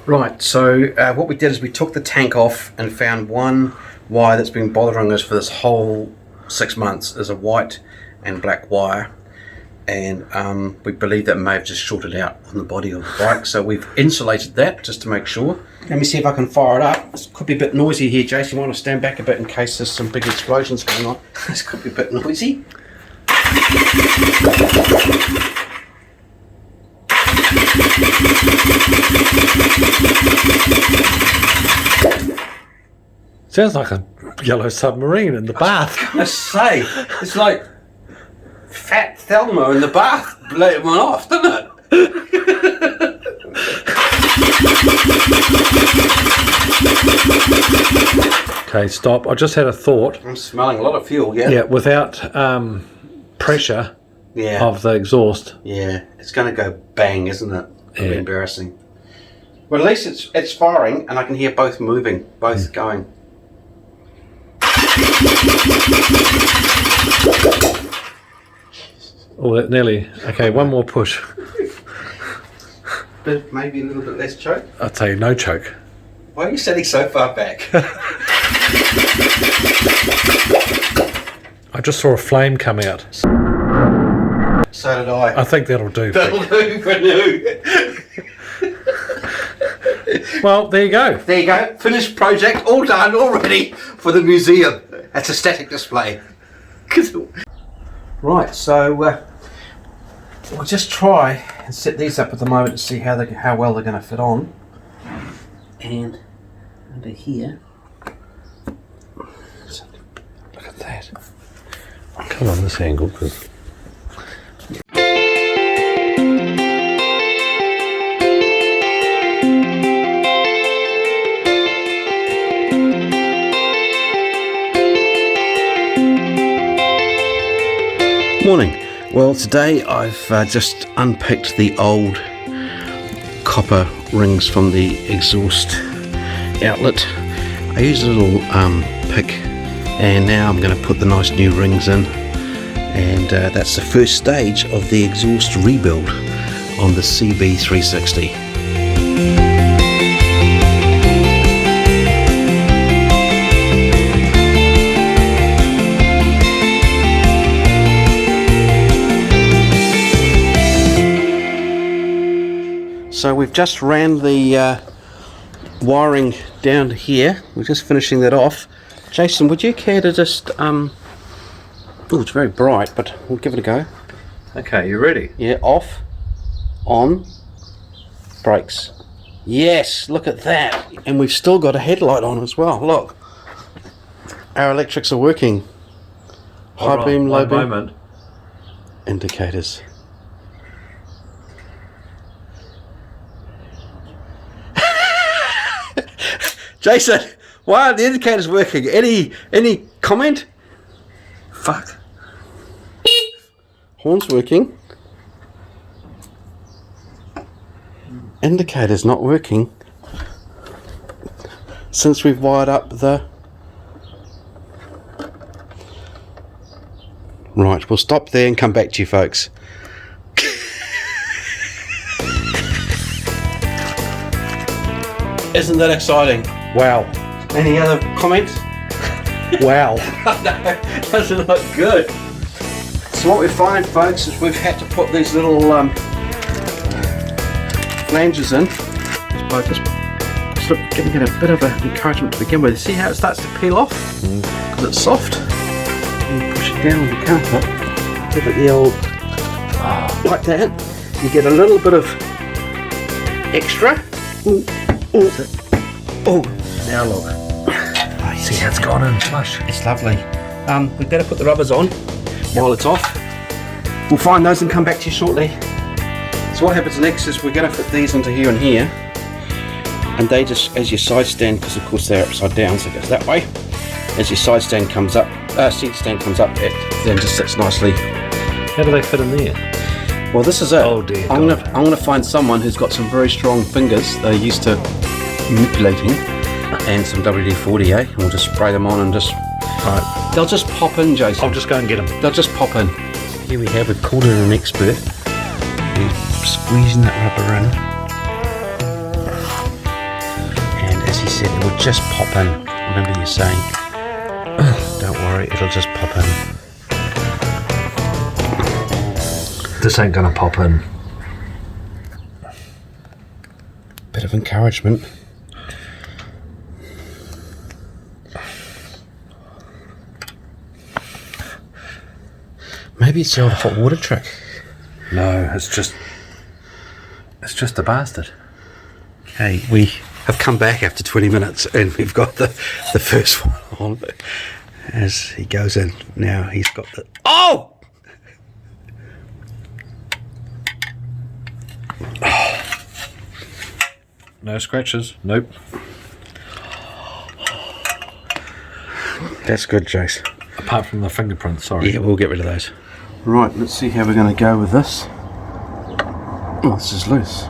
Right, so what we did is we took the tank off and found one wire that's been bothering us for this whole 6 months. There's a white and black wire, and we believe that may have just shorted out on the body of the bike, so we've insulated that just to make sure. Let me see if I can fire it up. This could be a bit noisy here, Jason. You want to stand back a bit in case there's some big explosions going on. This could be a bit noisy. Sounds like a yellow submarine in the bath. I say, it's like Fat Thelma in the bath let one off, doesn't it? Okay, stop. I just had a thought. I'm smelling a lot of fuel, yeah? Yeah, without pressure of the exhaust. Yeah, it's going to go bang, isn't it? It'll be embarrassing. Well, at least it's firing, and I can hear both moving, both going. Oh, that nearly. Okay, one more push. But maybe a little bit less choke. I'll tell you, no choke. Why are you sitting so far back? I just saw a flame come out. So did I. I think that'll do. That'll do for new. Well, there you go. There you go. Finished project, all done, all ready for the museum. That's a static display. Right, so we'll just try and set these up at the moment to see how well they're going to fit on. And under here. Look at that. Come on this angle, because. Morning. Well, today I've just unpicked the old copper rings from the exhaust outlet. I used a little pick, and now I'm going to put the nice new rings in, and that's the first stage of the exhaust rebuild on the CB360. So we've just ran the wiring down here. We're just finishing that off. Jason, would you care to just oh, it's very bright, but we'll give it a go. Okay, you ready? Yeah, off, on, brakes. Yes, look at that. And we've still got a headlight on as well. Look, our electrics are working. High beam, low beam. Moment. Indicators. Jason, why are the indicators working? Any comment? Fuck. Horn's working. Indicator's not working. Since we've wired up the... Right, we'll stop there and come back to you folks. Isn't that exciting? Wow. Any other comments? Wow. No, doesn't look good. So what we find, folks, is we've had to put these little flanges in. Just sort of giving it a bit of an encouragement to begin with. See how it starts to peel off? Because it's soft. And you push it down on the carpet. Give it the old... like that. You get a little bit of extra. Ooh. Ooh. Oh, now look. Oh, you see how it's gone in flush. It's lovely. We better put the rubbers on while it's off. We'll find those and come back to you shortly. So what happens next is we're going to fit these into here and here, and they just, as your side stand, because of course they're upside down, so it goes that way. As your side stand comes up, seat stand comes up, it then just sits nicely. How do they fit in there? Well, this is it. Oh dear. I'm gonna find someone who's got some very strong fingers. They're used to manipulating, and some WD-40, eh? And we'll just spray them on and just... Right. They'll just pop in, Jason. I'll just go and get them. They'll just pop in. Here we have, we've called in an expert. We're squeezing that rubber in. said it would just pop in. Remember you saying, don't worry, it'll just pop in. This ain't gonna pop in. Bit of encouragement. Maybe it's the old hot water trick. No, it's just a bastard. Okay, we have come back after 20 minutes and we've got the first one on. As he goes in, now he's got the... Oh! No scratches. Nope. That's good, Jace. Apart from the fingerprints, sorry. Yeah, we'll get rid of those. Right, let's see how we're going to go with this. Oh, this is loose.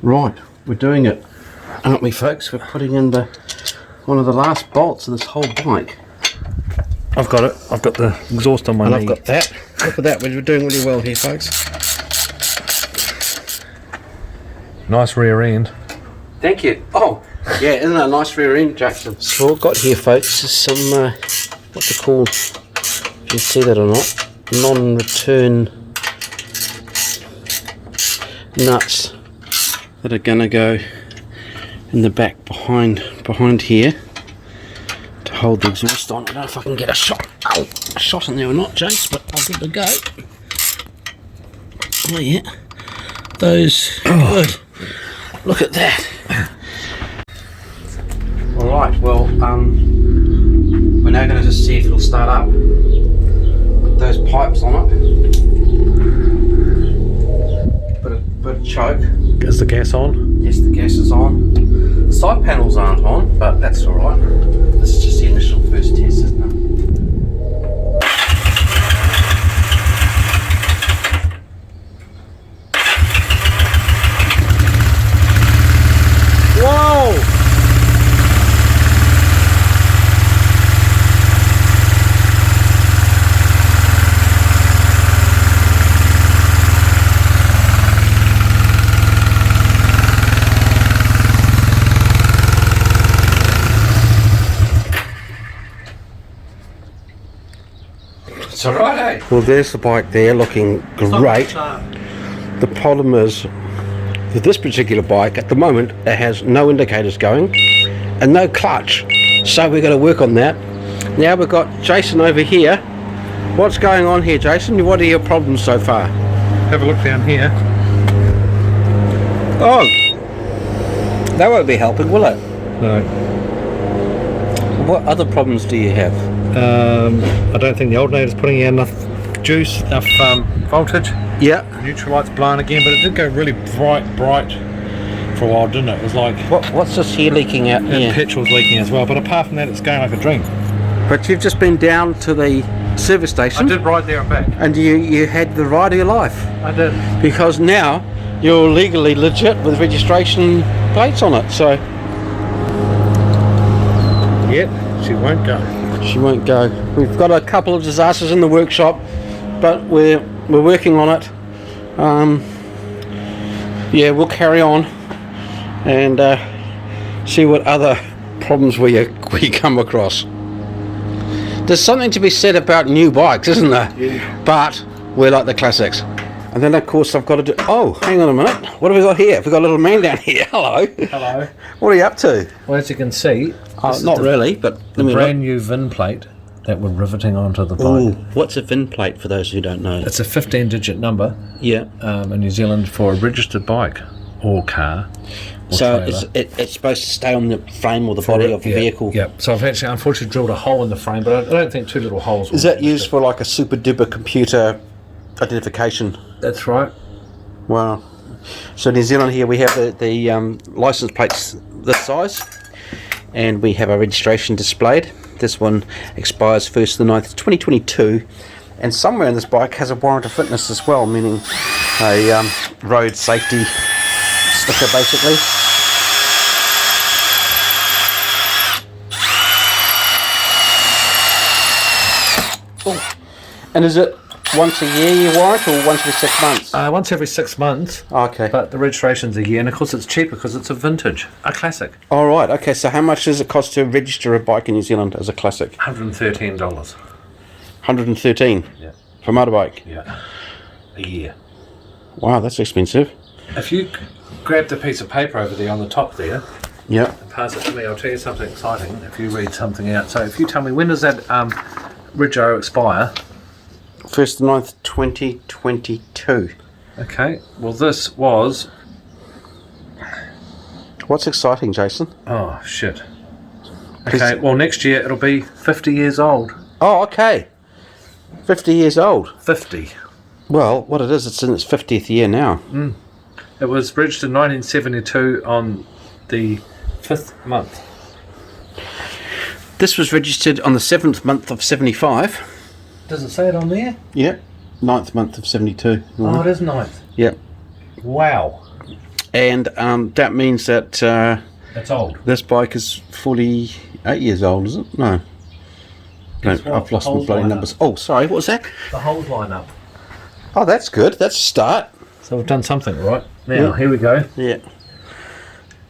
Right, we're doing it, aren't we, folks? We're putting in one of the last bolts of this whole bike. I've got it. I've got the exhaust on my knee. And I've got that. Look at that. We're doing really well here, folks. Nice rear end. Thank you. Oh, yeah, isn't that a nice rear end, Jackson? So what I've got here, folks, is some, what they're called, if you see that or not, non-return nuts that are going to go in the back behind here to hold the exhaust on. I don't know if I can get a shot in there or not, Jace, but I'll give it a go. Oh yeah, those good. Look at that. All right, well, we're now going to just see if it'll start up with those pipes on it. Bit of choke. Is the gas on? Yes, the gas is on. The side panels aren't on, but that's all right. This is just the initial first test, isn't it? Whoa! It's all right, eh? Well, there's the bike there looking great. The problem is, with this particular bike, at the moment, it has no indicators going and no clutch. So we've got to work on that. Now we've got Jason over here. What's going on here, Jason? What are your problems so far? Have a look down here. Oh! That won't be helping, will it? No. What other problems do you have? I don't think the alternator's putting out enough juice, enough voltage. Yeah. Neutral light's blowing again, but it did go really bright for a while, didn't it? It was like... What's this here leaking out here? And petrol's leaking as well, but apart from that, it's going like a dream. But you've just been down to the service station. I did ride there and back. And you had the ride of your life. I did. Because now you're legally legit with registration plates on it, so... Yep, she won't go. She won't go. We've got a couple of disasters in the workshop, but we're working on it. Yeah, we'll carry on and see what other problems we come across. There's something to be said about new bikes, isn't there? Yeah. But we're like the classics. And then of course I've got to do... Oh, hang on a minute. What have we got here? We've got a little man down here. Hello. Hello. What are you up to? Well, as you can see... not really, but... The brand new VIN plate that we're riveting onto the bike. Ooh, what's a VIN plate for those who don't know? It's a 15-digit number. Yeah. In New Zealand for a registered bike or car. Or so trailer. it's supposed to stay on the frame or the body of the vehicle. Yeah. So I've actually unfortunately drilled a hole in the frame, but I don't think two little holes. Is that used for like a super duper computer identification? That's right. Wow. So New Zealand here we have the license plates this size, and we have our registration displayed. This one expires 1st of the 9th, 2022, and somewhere in this bike has a warrant of fitness as well, meaning a road safety sticker basically. Oh. And is it once a year you warrant, or once every 6 months? Once every 6 months. Okay. But the registration's a year, and of course it's cheaper because it's a vintage, a classic. All right. Okay. So how much does it cost to register a bike in New Zealand as a classic? $113. 113. Yeah. For a motorbike. Yeah. A year. Wow, that's expensive. If you grab the piece of paper over there on the top there, Yeah. and pass it to me, I'll tell you something exciting. If you read something out, so if you tell me when does that Rego expire? 1st of 9th, 2022. Okay. Well, this was. What's exciting, Jason? Oh shit. Okay. Well, next year it'll be 50 years old. Oh, okay. 50 years old. 50. Well, what it is, it's in its 50th year now. It was registered in 1972 on the 5th month. This was registered on the 7th month of 75. Does it say it on there? Yep. 9th month of 72. Oh, it is 9th. Yep. Wow. And that means that It's old. this bike is 48 years old, is it? No. No, Guess what? I've lost my Holes bloody line numbers. Oh, sorry, what was that? The holes line up. Oh, that's good. That's a start. So we've done something right. Now, here we go. Yeah.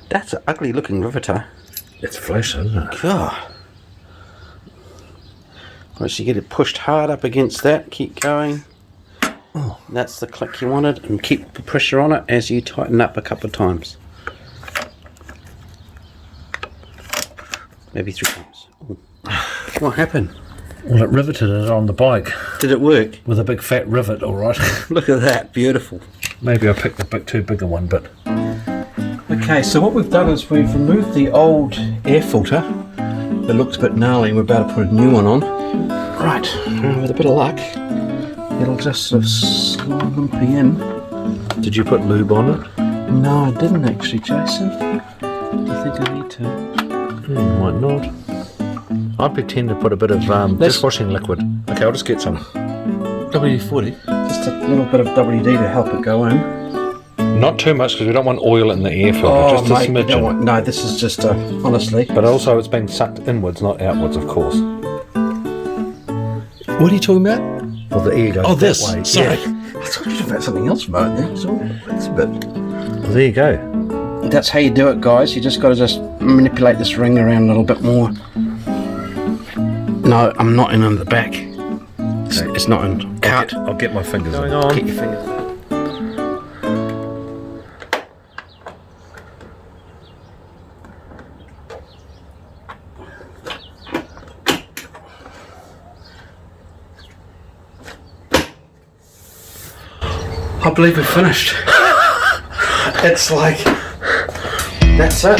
That's an ugly looking riveter. It's flesh, isn't it? God. Once you get it pushed hard up against that, keep going. Oh, that's the click you wanted, and keep the pressure on it as you tighten up a couple of times. Maybe 3 times. Ooh. What happened? Well, it riveted it on the bike Did it work? with a big fat rivet, all right. Look at that, beautiful. Maybe I picked a bit too big a one, but Okay, so what we've done is we've removed the old air filter. It looks a bit gnarly, and we're about to put a new one on. Right, with a bit of luck, it'll just sort of slide lumpy in. did you put lube on it? No, I didn't actually, Jason. Do you think I need to? Might not. I'd pretend to put a bit of dishwashing liquid. Okay, I'll just get some. WD-40. Just a little bit of WD to help it go in. Not too much because we don't want oil in the air filter, just a mate, you don't smidgen. want- no, this is just, honestly. But also it's being sucked inwards, not outwards, of course. What are you talking about? Well, the air goes Oh, that this. way. Sorry. Yeah. I thought you were talking about something else, mate. That's a bit. Well, there you go. That's how you do it, guys. You just got to just manipulate this ring around a little bit more. No, I'm not in on the back. It's not in. Cut. I'll get my fingers Going in. on. Keep your fingers. I believe we're finished. It's like, that's it.